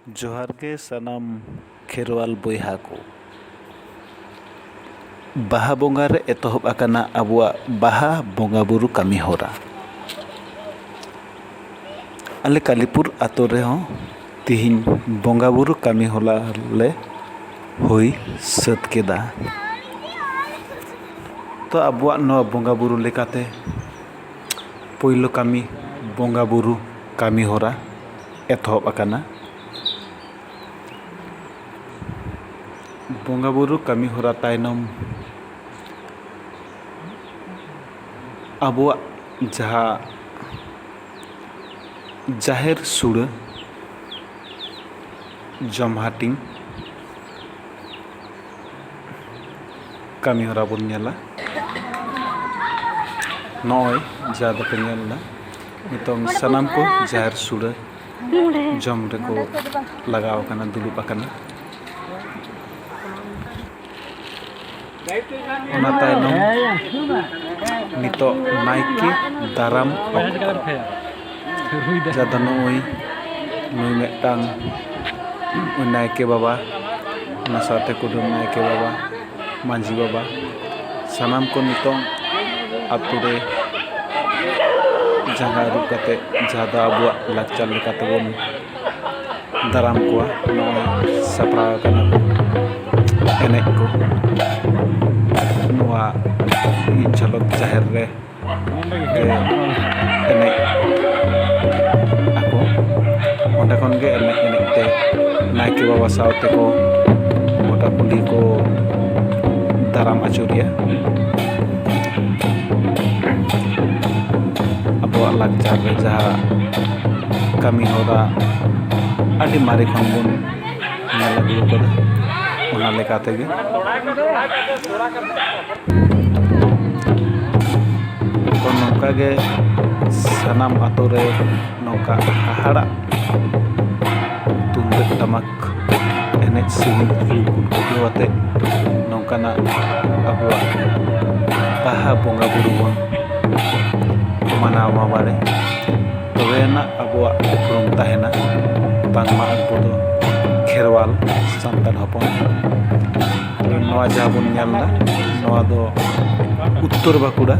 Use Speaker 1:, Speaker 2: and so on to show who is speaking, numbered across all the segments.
Speaker 1: जोहार के सनम खेरवाल बोयहा को बाहा बोंगा रे एतोहब आकाना आबुआ बाहा बोंगा बुरु कमी होरा आले कालीपुर आतो रे हों तिहिन बोंगा बुरु कमी होला ले हुई सत केदा तो आबुआ नो बोंगा बुरु लेकाते पोइलो कमी बोंगा बुरु कमी होरा एतोहब आकाना बोंगा बुरु कमी होरा तायनम आबुआ जहा जाहेर सुड़ जमहाटिंग कमी होरा बन नेला नय जा दपे नेला नितोंग सनाम को जाहेर सुड़ जम रे को लगाव कना दुलुप आकना ओना तायनम नितो नाइके दाराम जादा नुई मेटांग नाइके बाबा ओना साथे कुडुम नाइके बाबा मांझी बाबा सानाम को नितो आतु रे जंगा रुप काते जादा अबुआ लाकचार लेकाते बोन दाराम कोआ नय सापड़ा कना एने को नुआ झलक जाहेर रे एने ako onde kon ge एने ते नायके बाबा सावते को गोटा कुली को दाराम आचुरिया अबुआ लाकचार रे जहा कमी होरा आदि मारे खन बन नेल आगु कदा ओना लेकाते गे तो नौका गे सनाम आतो रे नौका हाहाड़ा तुंदक टमक एने सिंह कुटकुटुआते नौकाना अबुआ बाहा बोंगा बुरु बन मानाव माबारे तबेना अबुआ उपरुम ताहेना बांगमा अबु दो खेरवाल सांताल हपन नवा जहाँ बन नेलदा नवा दो उत्तर बाकुड़ा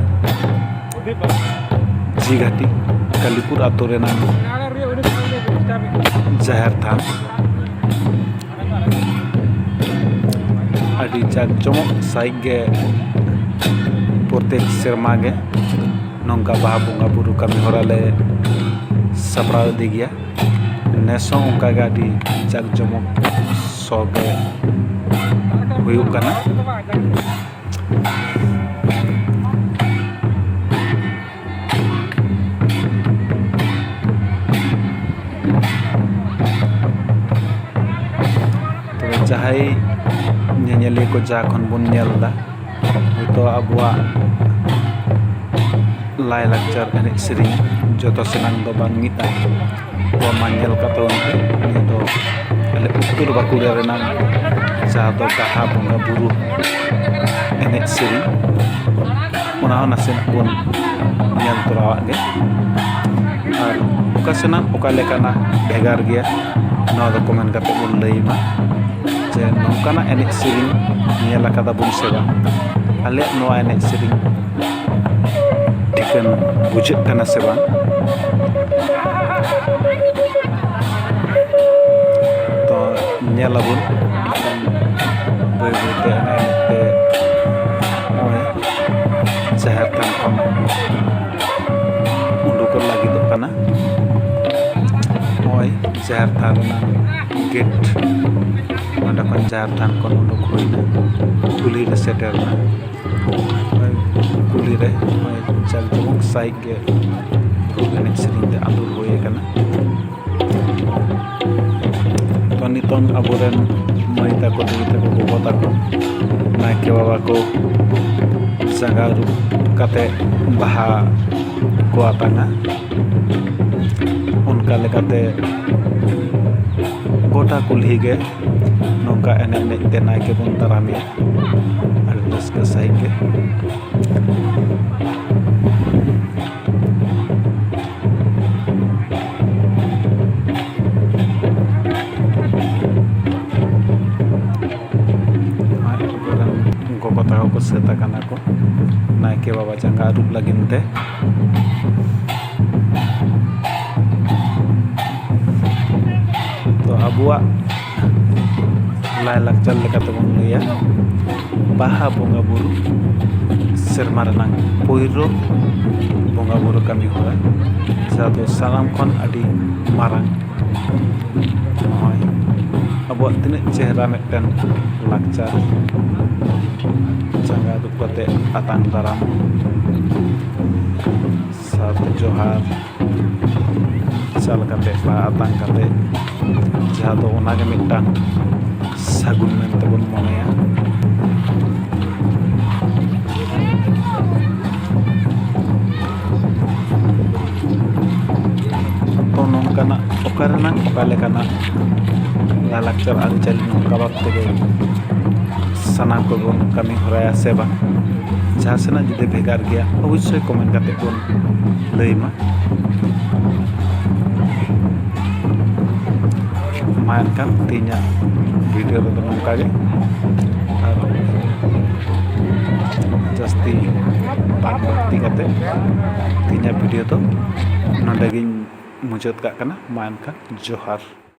Speaker 1: जीघाटी कालीपुर आतो रेना जाहेर थान आदि जाक जमक साइक गे प्रत्येक सेरमा गे नौका बाहा बोंगा बुरु कमी होरा ले सापड़ा दी गया नेसों उनका गे आदि जाक जमक सोगे हुयुग कना जहाई नेनेले को जाखन बन नेलदा हयतो आबुआ लाई लाकचार एने सेरिंग जतो सेनांग दो बांग मिता तो मांगेल कातो नि दो आले उत्तर बाकुड़ा रेना जहा दो बाहा बोंगा बुरु एने सेरिंग ओना नासे बन नेल तोरावा गे आर ओका सेना ओका लेकाना भेगार गया नवा दो कमेंट काते बन लईमा जे नौकाना एने सेरिंग नेला कादा बन सेवा आले नवा एने सेरिंग ठिकन बुझे कना सेवा तो नेला बन बय बयते एने ओय जाहेर थान खन उंडुकर लागि दो कना ओय जाहेर थान गेट ओंडे खन जाहेर थान खन उंडुक हुइना कुली रे सेटेरना कुली रे जाक जमक साइक गे एने सेरिंग ते आलुर होय कना तो नितोंग आबोरेन माई ताको दुई ताको गोगो ताको नायके बाबा को जागा रुप काते बाहा को आतांगा उनका लेकाते गोटा कुल्ही गे नौका एने एने ते नायके बन तारामिया आर रस्का साइक गे akana ko naike baba janga arup lagin te to abuak lai lakchar leka tebon laya baha bonga buru serma renang poiro bonga buru kami hora satu salam kon adi marang noy abuak tinek chehra meten lakchar janga arup kate atang daram satu johar sal kate ba atang kate jaha do onage mitang sagun mente bon moneya to nongkana okarenang okalekana lalakchar ancali nongka bab tege sanam ko bon kami horaya se bang jaha sena jodi bhegar geya obossoy comment kate bon leima mainkan tinya video itu nongka ge jasti bakti kate tinya video to nonde gin mujud kak kana mainkan johar.